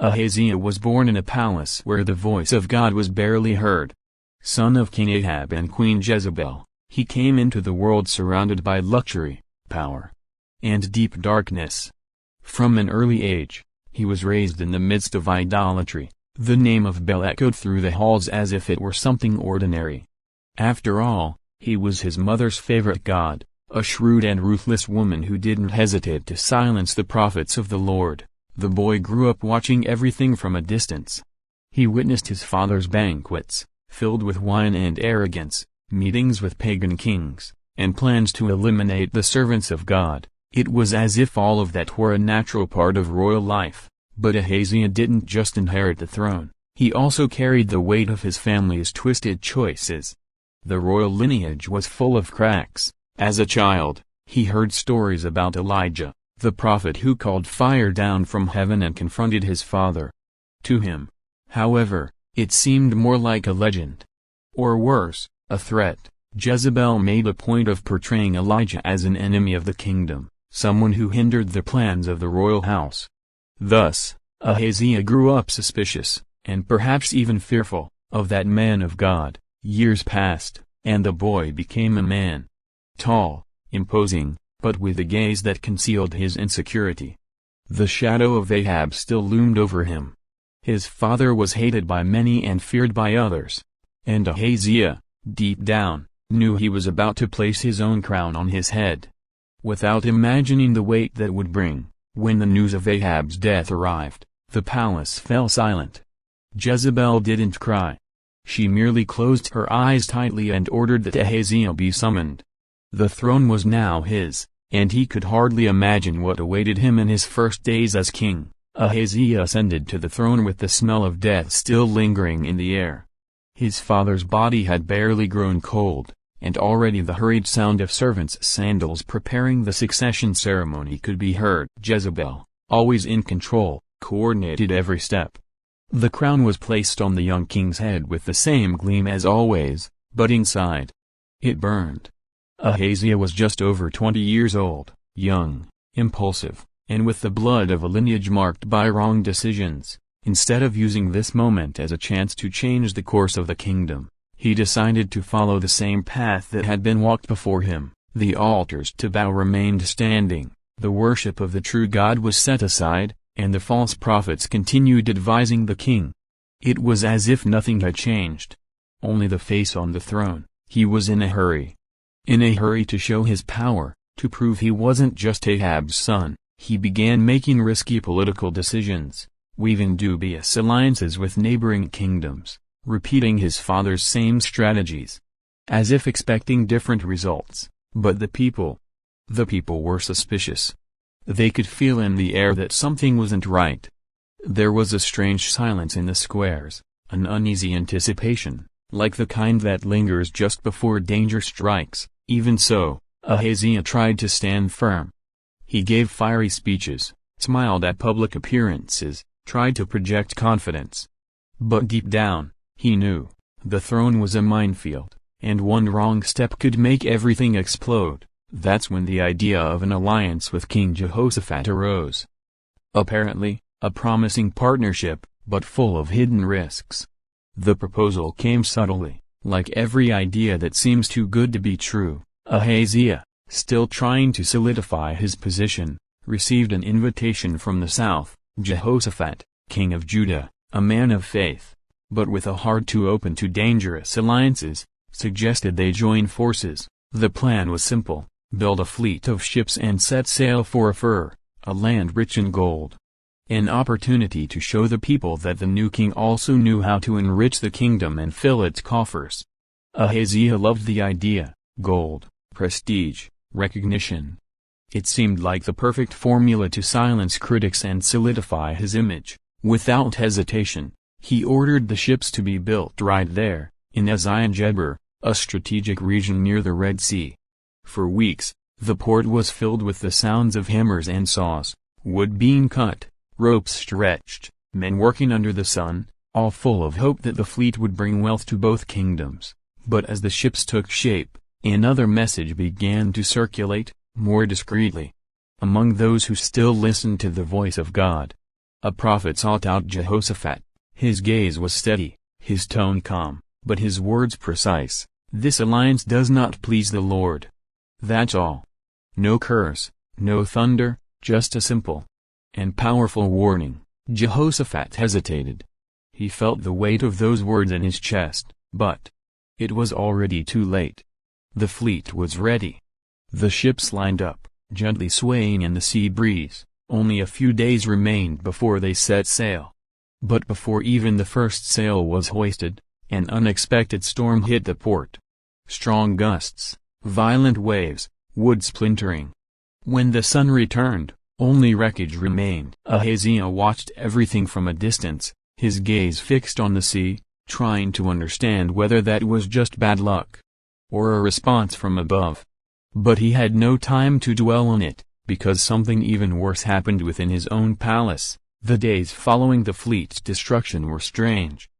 Ahaziah was born in a palace where the voice of God was barely heard. Son of King Ahab and Queen Jezebel, he came into the world surrounded by luxury, power, and deep darkness. From an early age, he was raised in the midst of idolatry. The name of Baal echoed through the halls as if it were something ordinary. After all, he was his mother's favorite god, a shrewd and ruthless woman who didn't hesitate to silence the prophets of the Lord. The boy grew up watching everything from a distance. He witnessed his father's banquets, filled with wine and arrogance, meetings with pagan kings, and plans to eliminate the servants of God. It was as if all of that were a natural part of royal life. But Ahaziah didn't just inherit the throne, he also carried the weight of his family's twisted choices. The royal lineage was full of cracks. As a child, he heard stories about Elijah, the prophet who called fire down from heaven and confronted his father. To him, however, it seemed more like a legend. Or worse, a threat. Jezebel made a point of portraying Elijah as an enemy of the kingdom, someone who hindered the plans of the royal house. Thus, Ahaziah grew up suspicious, and perhaps even fearful, of that man of God. Years passed, and the boy became a man. Tall, imposing, but with a gaze that concealed his insecurity. The shadow of Ahab still loomed over him. His father was hated by many and feared by others. And Ahaziah, deep down, knew he was about to place his own crown on his head. Without imagining the weight that would bring, when the news of Ahab's death arrived, the palace fell silent. Jezebel didn't cry. She merely closed her eyes tightly and ordered that Ahaziah be summoned. The throne was now his, and he could hardly imagine what awaited him in his first days as king. Ahaziah ascended to the throne with the smell of death still lingering in the air. His father's body had barely grown cold, and already the hurried sound of servants' sandals preparing the succession ceremony could be heard. Jezebel, always in control, coordinated every step. The crown was placed on the young king's head with the same gleam as always, but inside, it burned. Ahaziah was just over 20 years old, young, impulsive, and with the blood of a lineage marked by wrong decisions. Instead of using this moment as a chance to change the course of the kingdom, he decided to follow the same path that had been walked before him. The altars to Baal remained standing, the worship of the true God was set aside, and the false prophets continued advising the king. It was as if nothing had changed. Only the face on the throne. He was in a hurry. In a hurry to show his power, to prove he wasn't just Ahab's son, he began making risky political decisions, weaving dubious alliances with neighboring kingdoms, repeating his father's same strategies, as if expecting different results. But the people were suspicious. They could feel in the air that something wasn't right. There was a strange silence in the squares, an uneasy anticipation, like the kind that lingers just before danger strikes. Even so, Ahaziah tried to stand firm. He gave fiery speeches, smiled at public appearances, tried to project confidence. But deep down, he knew, the throne was a minefield, and one wrong step could make everything explode. That's when the idea of an alliance with King Jehoshaphat arose. Apparently, a promising partnership, but full of hidden risks. The proposal came subtly, like every idea that seems too good to be true. Ahaziah, still trying to solidify his position, received an invitation from the south. Jehoshaphat, king of Judah, a man of faith, but with a heart too open to dangerous alliances, suggested they join forces. The plan was simple: build a fleet of ships and set sail for Ur, a land rich in gold. An opportunity to show the people that the new king also knew how to enrich the kingdom and fill its coffers. Ahaziah loved the idea: gold, prestige, recognition. It seemed like the perfect formula to silence critics and solidify his image. Without hesitation, he ordered the ships to be built right there, in Ezion-Geber, a strategic region near the Red Sea. For weeks, the port was filled with the sounds of hammers and saws, wood being cut, ropes stretched, men working under the sun, all full of hope that the fleet would bring wealth to both kingdoms. But as the ships took shape, another message began to circulate, more discreetly. Among those who still listened to the voice of God, A prophet sought out Jehoshaphat. His gaze was steady, his tone calm, but his words precise. "This alliance does not please the Lord." That's all. No curse, no thunder, just a simple and powerful warning. Jehoshaphat hesitated. He felt the weight of those words in his chest, but it was already too late. The fleet was ready. The ships lined up, gently swaying in the sea breeze. Only a few days remained before they set sail. But before even the first sail was hoisted, an unexpected storm hit the port. Strong gusts, violent waves, wood splintering. When the sun returned, only wreckage remained. Ahaziah watched everything from a distance, his gaze fixed on the sea, trying to understand whether that was just bad luck or a response from above. But he had no time to dwell on it, because something even worse happened within his own palace. The days following the fleet's destruction were strange.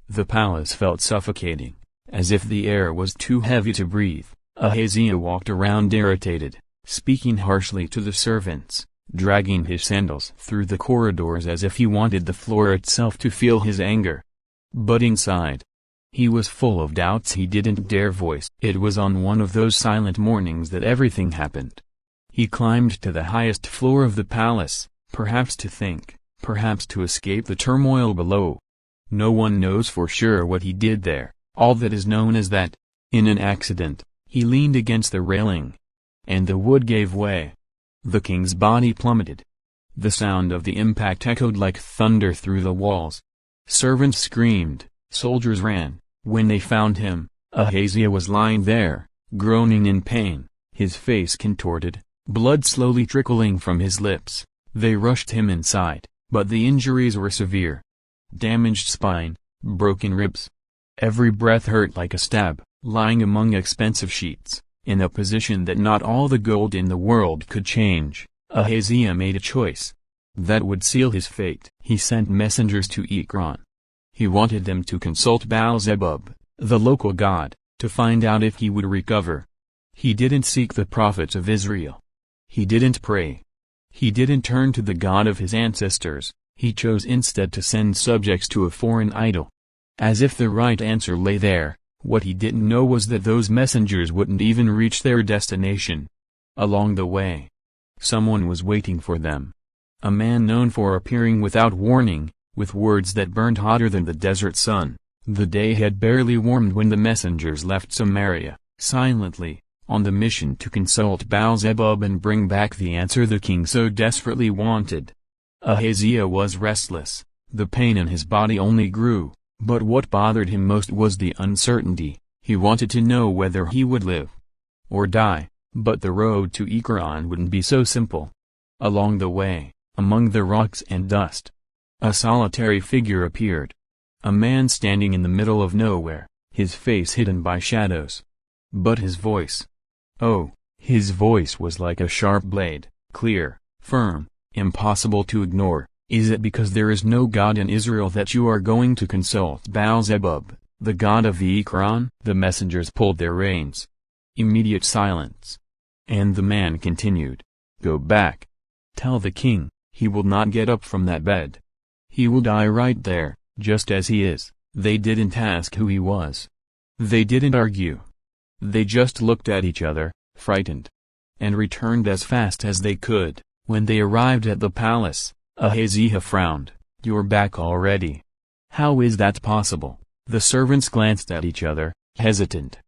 The palace felt suffocating, as if the air was too heavy to breathe. Ahaziah walked around irritated, speaking harshly to the servants, dragging his sandals through the corridors as if he wanted the floor itself to feel his anger. But inside, he was full of doubts he didn't dare voice. It was on one of those silent mornings that everything happened. He climbed to the highest floor of the palace, perhaps to think, perhaps to escape the turmoil below. No one knows for sure what he did there. All that is known is that, in an accident, he leaned against the railing, and the wood gave way. The king's body plummeted. The sound of the impact echoed like thunder through the walls. Servants screamed, soldiers ran. When they found him, Ahaziah was lying there, groaning in pain, his face contorted, blood slowly trickling from his lips. They rushed him inside, but the injuries were severe. Damaged spine, broken ribs. Every breath hurt like a stab. Lying among expensive sheets, in a position that not all the gold in the world could change, Ahaziah made a choice that would seal his fate. He sent messengers to Ekron. He wanted them to consult Baal-zebub, the local god, to find out if he would recover. He didn't seek the prophets of Israel. He didn't pray. He didn't turn to the God of his ancestors. He chose instead to send subjects to a foreign idol. As if the right answer lay there, what he didn't know was that those messengers wouldn't even reach their destination. Along the way, someone was waiting for them. A man known for appearing without warning, with words that burned hotter than the desert sun. The day had barely warmed when the messengers left Samaria, silently, on the mission to consult Baal-zebub and bring back the answer the king so desperately wanted. Ahaziah was restless. The pain in his body only grew. But what bothered him most was the uncertainty. He wanted to know whether he would live or die, but the road to Ekron wouldn't be so simple. Along the way, among the rocks and dust, a solitary figure appeared. A man standing in the middle of nowhere, his face hidden by shadows. But his voice. Oh, his voice was like a sharp blade, clear, firm, impossible to ignore. "Is it because there is no God in Israel that you are going to consult Baal-zebub, the god of the Ekron?" The messengers pulled their reins. Immediate silence. And the man continued, "Go back. Tell the king, he will not get up from that bed. He will die right there, just as he is." They didn't ask who he was. They didn't argue. They just looked at each other, frightened, and returned as fast as they could. When they arrived at the palace, Ahaziah frowned. "You're back already. How is that possible?" The servants glanced at each other, hesitant,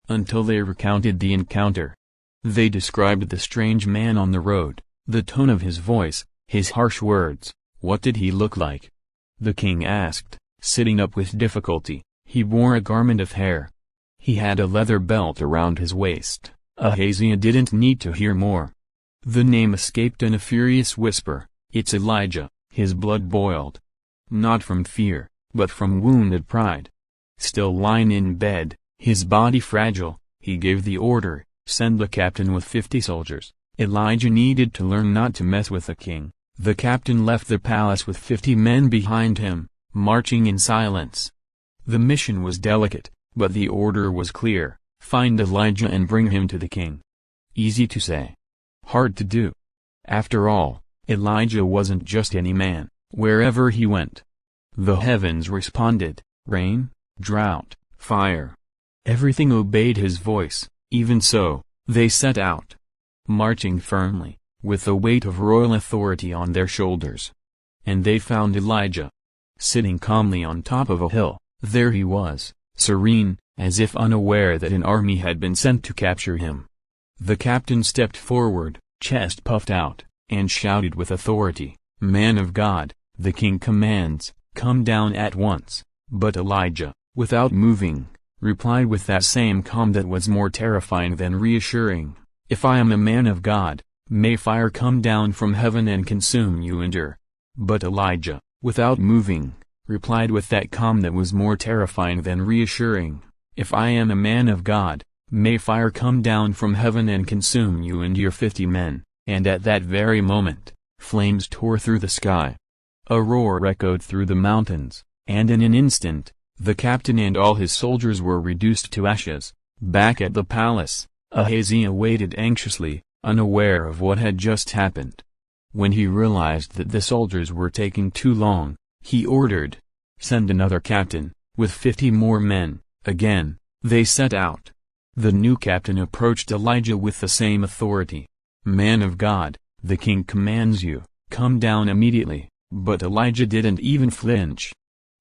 until they recounted the encounter. They described the strange man on the road, the tone of his voice, his harsh words. "What did he look like?" the king asked, sitting up with difficulty. "He wore a garment of hair. He had a leather belt around his waist." Ahaziah didn't need to hear more. The name escaped in a furious whisper. "It's Elijah." His blood boiled. Not from fear, but from wounded pride. Still lying in bed, his body fragile, he gave the order, "Send the captain with 50 soldiers." Elijah needed to learn not to mess with the king. The captain left the palace with 50 men behind him, marching in silence. The mission was delicate, but the order was clear: find Elijah and bring him to the king. Easy to say. Hard to do. After all, Elijah wasn't just any man. wherever he went. The heavens responded, rain, drought, fire. Everything obeyed his voice. Even so, they set out, marching firmly, with the weight of royal authority on their shoulders. And they found Elijah, sitting calmly on top of a hill. There he was, serene, as if unaware that an army had been sent to capture him. The captain stepped forward, chest puffed out, and shouted with authority, "Man of God, the king commands, come down at once." But Elijah, without moving, replied with that same calm that was more terrifying than reassuring, "If I am a man of God, may fire come down from heaven and consume you and her." But Elijah, without moving, replied with that calm that was more terrifying than reassuring, "If I am a man of God, may fire come down from heaven and consume you and your 50 men." And at that very moment, flames tore through the sky. A roar echoed through the mountains, and in an instant, the captain and all his soldiers were reduced to ashes. Back at the palace, Ahaziah waited anxiously, unaware of what had just happened. When he realized that the soldiers were taking too long, he ordered, "Send another captain, with 50 more men." Again, they set out. The new captain approached Elijah with the same authority. "Man of God, the king commands you, come down immediately." But Elijah didn't even flinch.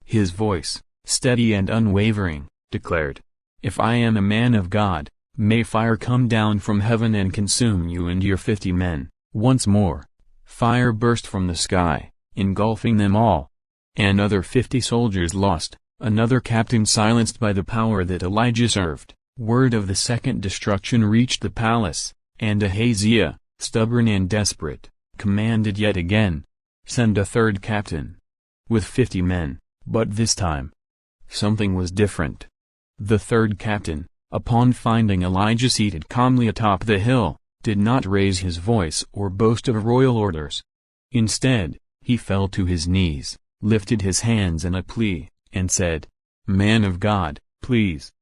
His voice, steady and unwavering, declared, "If I am a man of God, may fire come down from heaven and consume you and your 50 men." Once more, fire burst from the sky, engulfing them all. Another 50 soldiers lost, another captain silenced by the power that Elijah served. Word of the second destruction reached the palace, and Ahaziah, stubborn and desperate, commanded yet again, "Send a third captain, with 50 men." But this time, something was different. The third captain, upon finding Elijah seated calmly atop the hill, did not raise his voice or boast of royal orders. Instead, he fell to his knees, lifted his hands in a plea, and said, "Man of God, please,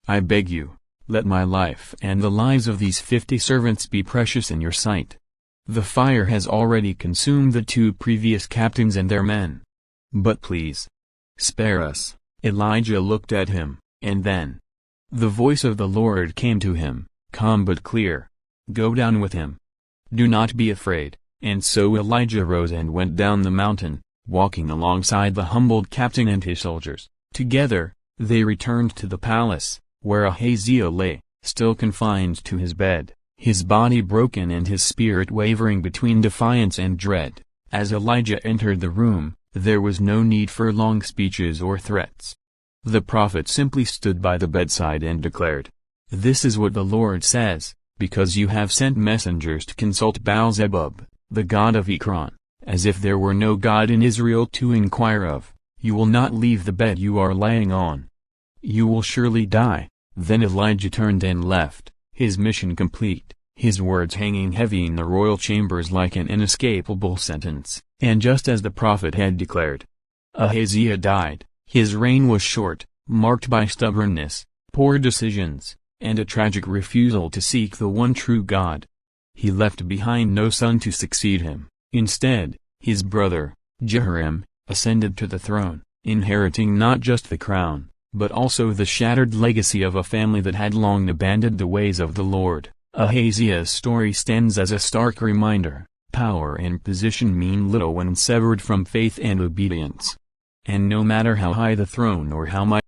I beg you, let my life and the lives of these 50 servants be precious in your sight. The fire has already consumed the 2 previous captains and their men. But please, spare us." Elijah looked at him, and then the voice of the Lord came to him, calm but clear, "Go down with him. Do not be afraid." And so Elijah rose and went down the mountain, walking alongside the humbled captain and his soldiers. Together, they returned to the palace, where Ahaziah lay, still confined to his bed, his body broken and his spirit wavering between defiance and dread. As Elijah entered the room, there was no need for long speeches or threats. The prophet simply stood by the bedside and declared, "This is what the Lord says, because you have sent messengers to consult Baal-zebub, the god of Ekron, as if there were no God in Israel to inquire of, you will not leave the bed you are lying on. You will surely die." Then Elijah turned and left, his mission complete, his words hanging heavy in the royal chambers like an inescapable sentence. And just as the prophet had declared, Ahaziah died. His reign was short, marked by stubbornness, poor decisions, and a tragic refusal to seek the one true God. He left behind no son to succeed him. Instead, his brother, Jehoram, ascended to the throne, inheriting not just the crown, but also the shattered legacy of a family that had long abandoned the ways of the Lord. Ahaziah's story stands as a stark reminder: power and position mean little when severed from faith and obedience. And no matter how high the throne or how mighty